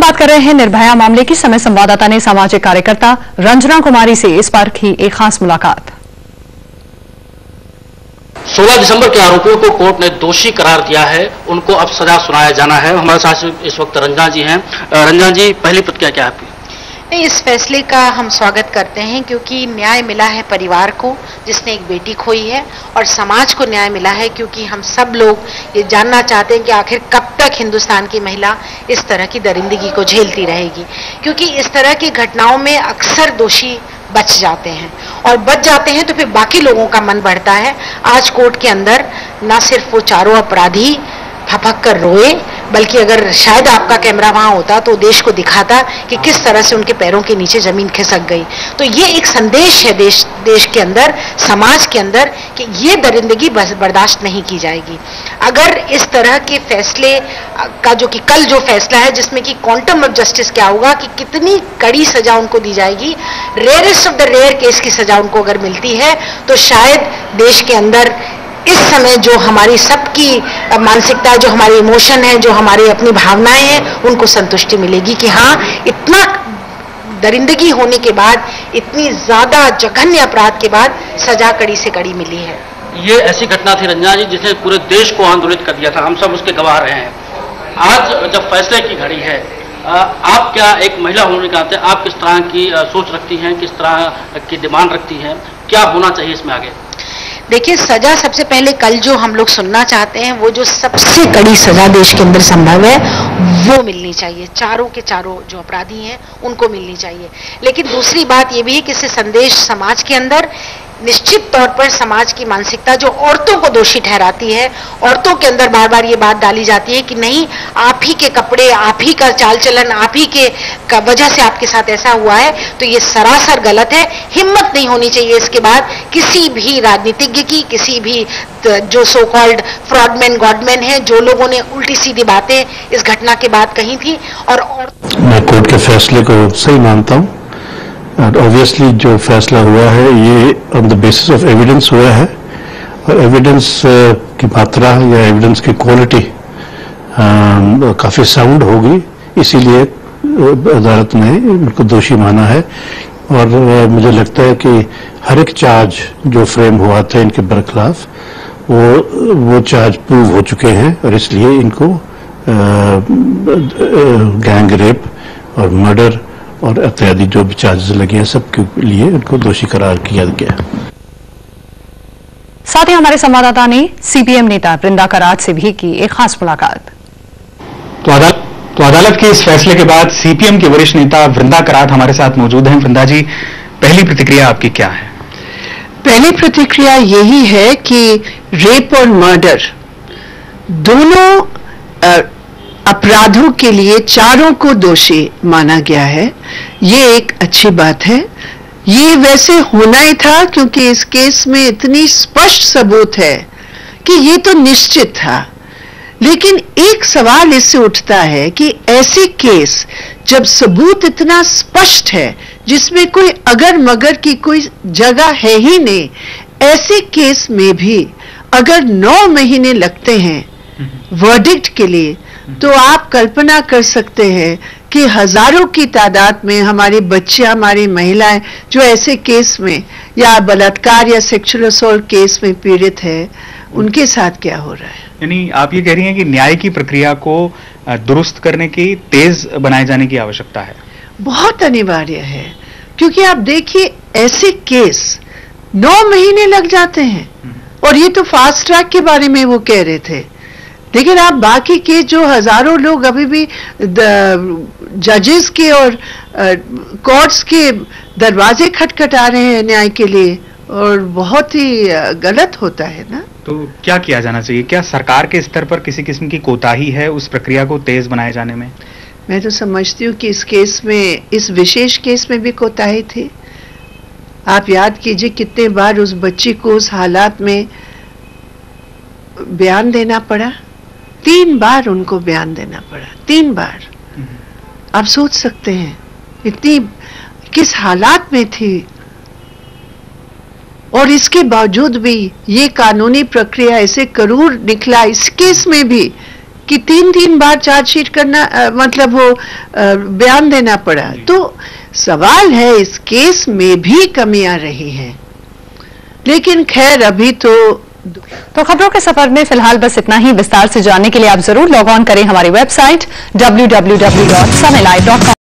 बात कर रहे हैं निर्भया मामले की। समय संवाददाता ने सामाजिक कार्यकर्ता रंजना कुमारी से इस बार की एक खास मुलाकात। 16 दिसंबर के आरोपियों को कोर्ट ने दोषी करार दिया है, उनको अब सजा सुनाया जाना है। हमारे साथ इस वक्त रंजना जी हैं। रंजना जी, पहली प्रतिक्रिया क्या है आपकी? इस फैसले का हम स्वागत करते हैं क्योंकि न्याय मिला है परिवार को जिसने एक बेटी खोई है, और समाज को न्याय मिला है क्योंकि हम सब लोग ये जानना चाहते हैं कि आखिर कब तक हिंदुस्तान की महिला इस तरह की दरिंदगी को झेलती रहेगी। क्योंकि इस तरह की घटनाओं में अक्सर दोषी बच जाते हैं, और बच जाते हैं तो फिर बाकी लोगों का मन बढ़ता है। आज कोर्ट के अंदर ना सिर्फ वो चारों अपराधी फपक कर रोए, बल्कि अगर शायद आपका कैमरा वहां होता तो देश को दिखाता कि किस तरह से उनके पैरों के नीचे जमीन खिसक गई। तो ये एक संदेश है देश के अंदर, समाज के अंदर, कि ये दरिंदगी बर्दाश्त नहीं की जाएगी। अगर इस तरह के फैसले का जो कि कल जो फैसला है जिसमें कि क्वांटम ऑफ जस्टिस क्या होगा, कि कितनी कड़ी सजा उनको दी जाएगी, rarest of the rare case की सजा उनको अगर मिलती है तो शायद देश के अंदर इस समय जो हमारी सबकी मानसिकता, जो हमारी इमोशन है, जो हमारी अपनी भावनाएं हैं, उनको संतुष्टि मिलेगी कि हाँ, इतना दरिंदगी होने के बाद, इतनी ज्यादा जघन्य अपराध के बाद सजा कड़ी से कड़ी मिली है। ये ऐसी घटना थी रंजना जी जिसने पूरे देश को आंदोलित कर दिया था, हम सब उसके गवाह रहे हैं। आज जब फैसले की घड़ी है, आप क्या एक महिला होने के नाते आप किस तरह की सोच रखती हैं, किस तरह की डिमांड रखती हैं, क्या होना चाहिए इसमें आगे? देखिए, सजा सबसे पहले कल जो हम लोग सुनना चाहते हैं, वो जो सबसे कड़ी सजा देश के अंदर संभव है वो मिलनी चाहिए। चारों के चारों जो अपराधी हैं उनको मिलनी चाहिए। लेकिन दूसरी बात ये भी है कि इससे संदेश समाज के अंदर, निश्चित तौर पर समाज की मानसिकता जो औरतों को दोषी ठहराती है, औरतों के अंदर बार बार ये बात डाली जाती है कि नहीं, आप ही के कपड़े, आप ही का चाल चलन, आप ही के वजह से आपके साथ ऐसा हुआ है, तो ये सरासर गलत है। हिम्मत नहीं होनी चाहिए इसके बाद किसी भी राजनीतिज्ञ की, किसी भी जो सो कॉल्ड फ्रॉडमैन गॉडमैन है, जो लोगों ने उल्टी सीधी बातें इस घटना के बाद कही थी। और मैं कोर्ट के फैसले को सही मानता हूँ। और ऑब्वियसली जो फैसला हुआ है ये on the basis of evidence हुआ है, और एविडेंस की मात्रा या एविडेंस की क्वालिटी काफ़ी साउंड होगी, इसीलिए अदालत ने उनको दोषी माना है। और मुझे लगता है कि हर एक चार्ज जो फ्रेम हुआ था इनके बरखिलाफ, वो चार्ज प्रूव हो चुके हैं, और इसलिए इनको गैंग रेप और मर्डर और इत्यादि जो भी चार्जेस लगे हैं सबके लिए उनको दोषी करार किया गया। साथ ही हमारे संवाददाता ने सीपीएम नेता वृंदा करात से भी की एक खास मुलाकात। तो अदालत के इस फैसले के बाद सीपीएम के वरिष्ठ नेता वृंदा करात हमारे साथ मौजूद हैं। वृंदा जी, पहली प्रतिक्रिया आपकी क्या है? पहली प्रतिक्रिया यही है कि रेप और मर्डर दोनों अपराधों के लिए चारों को दोषी माना गया है। ये एक अच्छी बात है। ये वैसे होना ही था क्योंकि इस केस में इतनी स्पष्ट सबूत है कि ये तो निश्चित था। लेकिन एक सवाल इससे उठता है कि ऐसे केस जब सबूत इतना स्पष्ट है, जिसमें कोई अगर मगर की कोई जगह है ही नहीं, ऐसे केस में भी अगर 9 महीने लगते हैं वर्डिक्ट के लिए, तो आप कल्पना कर सकते हैं कि हजारों की तादाद में हमारे बच्चे, हमारी महिलाएं जो ऐसे केस में या बलात्कार या सेक्सुअल असॉल्ट केस में पीड़ित है, उनके साथ क्या हो रहा है। यानी आप ये कह रही हैं कि न्याय की प्रक्रिया को दुरुस्त करने की, तेज बनाए जाने की आवश्यकता है? बहुत अनिवार्य है, क्योंकि आप देखिए ऐसे केस 9 महीने लग जाते हैं, और ये तो फास्ट ट्रैक के बारे में वो कह रहे थे। लेकिन आप बाकी के जो हजारों लोग अभी भी जजेस के और कोर्ट्स के दरवाजे खटखटा रहे हैं न्याय के लिए, और बहुत ही गलत होता है ना। तो क्या किया जाना चाहिए? क्या सरकार के स्तर पर किसी किस्म की कोताही है उस प्रक्रिया को तेज बनाए जाने में? मैं तो समझती हूँ कि इस केस में, इस विशेष केस में भी कोताही थी। आप याद कीजिए कितने बार उस बच्ची को उस हालात में बयान देना पड़ा। 3 बार उनको बयान देना पड़ा, 3 बार। आप सोच सकते हैं इतनी किस हालात में थी, और इसके बावजूद भी ये कानूनी प्रक्रिया ऐसे करूर निकला इस केस में भी कि 3 बार चार्जशीट करना मतलब वो बयान देना पड़ा। तो सवाल है इस केस में भी कमियां रही हैं, लेकिन खैर अभी तो खबरों के सफर में फिलहाल बस इतना ही। विस्तार से जानने के लिए आप जरूर लॉग ऑन करें हमारी वेबसाइट www.samaylive.com।